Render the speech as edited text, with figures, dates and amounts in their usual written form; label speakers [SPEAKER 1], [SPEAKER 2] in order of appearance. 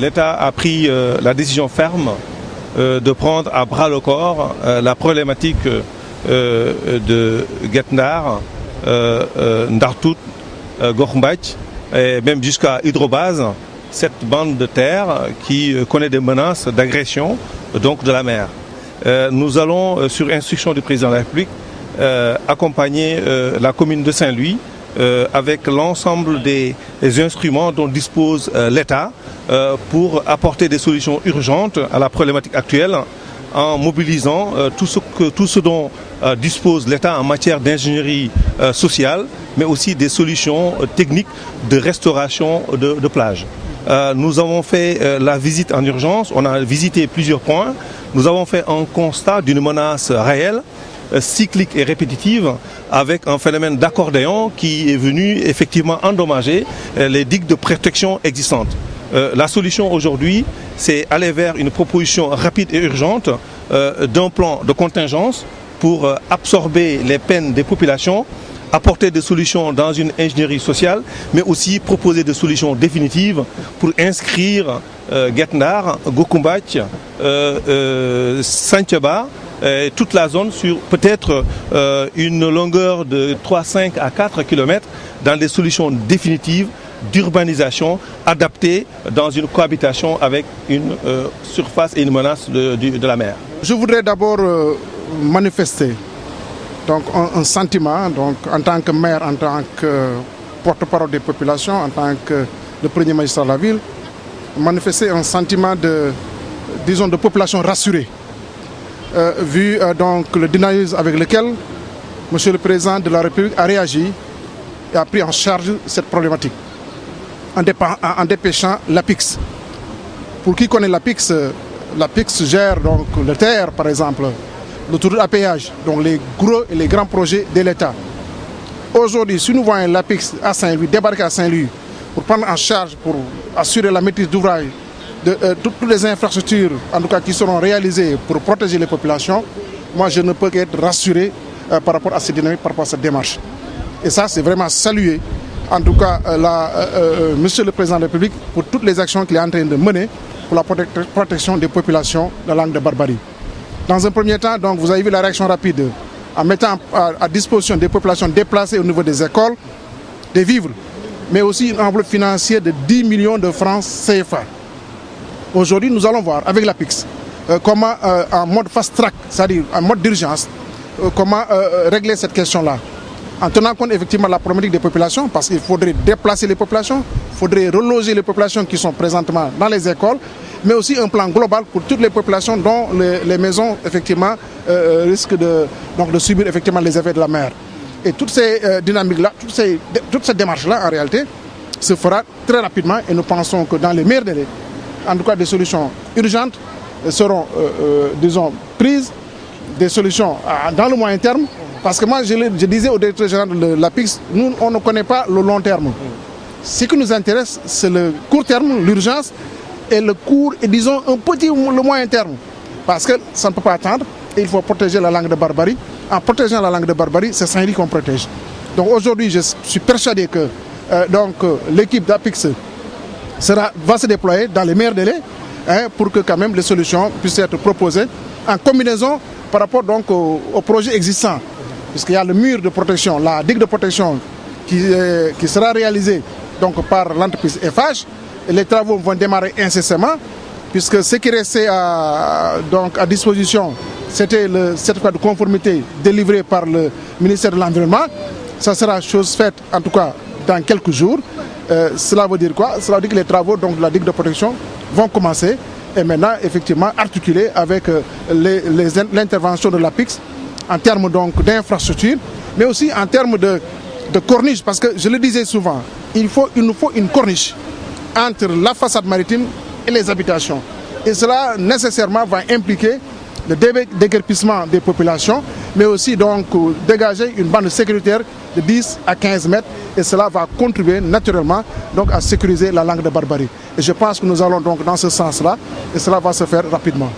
[SPEAKER 1] l'État a pris la décision ferme de prendre à bras le corps la problématique de Guet Ndar, Ndartout, Gox Mbathie et même jusqu'à Hydrobase, cette bande de terre qui connaît des menaces d'agression donc de la mer. Nous allons, sur instruction du président de la République, accompagner la commune de Saint-Louis avec l'ensemble des instruments dont dispose l'État pour apporter des solutions urgentes à la problématique actuelle en mobilisant tout ce dont dispose l'État en matière d'ingénierie sociale, mais aussi des solutions techniques de restauration de plages. Nous avons fait la visite en urgence, on a visité plusieurs points. Nous avons fait un constat d'une menace réelle, cyclique et répétitive, avec un phénomène d'accordéon qui est venu effectivement endommager les digues de protection existantes. La solution aujourd'hui, c'est aller vers une proposition rapide et urgente d'un plan de contingence pour absorber les peines des populations, apporter des solutions dans une ingénierie sociale, mais aussi proposer des solutions définitives pour inscrire Guet Ndar, Gox Mbathie, Santhiaba, toute la zone sur peut-être une longueur de 3,5 à 4 km dans des solutions définitives d'urbanisation adaptées dans une cohabitation avec une surface et une menace de la mer.
[SPEAKER 2] Je voudrais d'abord manifester donc un sentiment, donc en tant que maire, en tant que porte-parole des populations, en tant que le premier magistrat de la ville, manifester un sentiment de population rassurée, vu donc le dynamisme avec lequel Monsieur le Président de la République a réagi et a pris en charge cette problématique, en dépêchant l'APIX. Pour qui connaît l'APIX, l'APIX gère donc le TER par exemple, l'autoroute à péage, donc les gros et les grands projets de l'État. Aujourd'hui, si nous voyons l'APIX à Saint-Louis, débarquer à Saint-Louis pour prendre en charge, pour assurer la maîtrise d'ouvrage de toutes les infrastructures, en tout cas qui seront réalisées pour protéger les populations, moi je ne peux qu'être rassuré par rapport à cette dynamique, par rapport à cette démarche. Et ça, c'est vraiment salué, en tout cas, Monsieur le Président de la République, pour toutes les actions qu'il est en train de mener pour la protection des populations de la langue de Barbarie. Dans un premier temps, donc, vous avez vu la réaction rapide en mettant à disposition des populations déplacées au niveau des écoles, des vivres, mais aussi une enveloppe financière de 10 millions de francs CFA. Aujourd'hui, nous allons voir avec l'APIX comment, en mode fast-track, c'est-à-dire en mode d'urgence, comment régler cette question-là. En tenant compte effectivement de la problématique des populations, parce qu'il faudrait déplacer les populations, il faudrait reloger les populations qui sont présentement dans les écoles, mais aussi un plan global pour toutes les populations dont les maisons effectivement risquent de subir effectivement les effets de la mer. Et toutes ces dynamiques-là, toutes ces démarches-là en réalité se fera très rapidement et nous pensons que dans les meilleurs délais, en tout cas des solutions urgentes seront disons prises, des solutions dans le moyen terme. Parce que moi, je disais au directeur général de l'APIX, nous, on ne connaît pas le long terme. Ce qui nous intéresse, c'est le court terme, l'urgence, et le court, et disons, le moyen terme. Parce que ça ne peut pas attendre, et il faut protéger la langue de Barbarie. En protégeant la langue de Barbarie, c'est Saint-Louis qu'on protège. Donc aujourd'hui, je suis persuadé que l'équipe d'APIX va se déployer dans les meilleurs délais pour que quand même les solutions puissent être proposées en combinaison par rapport donc au projet existant. Puisqu'il y a le mur de protection, la digue de protection qui sera réalisée donc, par l'entreprise FH. Et les travaux vont démarrer incessamment, puisque ce qui restait à disposition, c'était le certificat de conformité délivré par le ministère de l'Environnement. Ça sera chose faite, en tout cas, dans quelques jours. Cela veut dire quoi? Cela veut dire que les travaux donc, de la digue de protection vont commencer et maintenant, effectivement, articuler avec l'intervention de l'APIX en termes d'infrastructures, mais aussi en termes de corniche, parce que je le disais souvent, il nous faut une corniche entre la façade maritime et les habitations. Et cela nécessairement va impliquer le déguerpissement des populations, mais aussi donc dégager une bande sécuritaire de 10 à 15 mètres, et cela va contribuer naturellement donc, à sécuriser la langue de Barbarie. Et je pense que nous allons donc dans ce sens-là, et cela va se faire rapidement.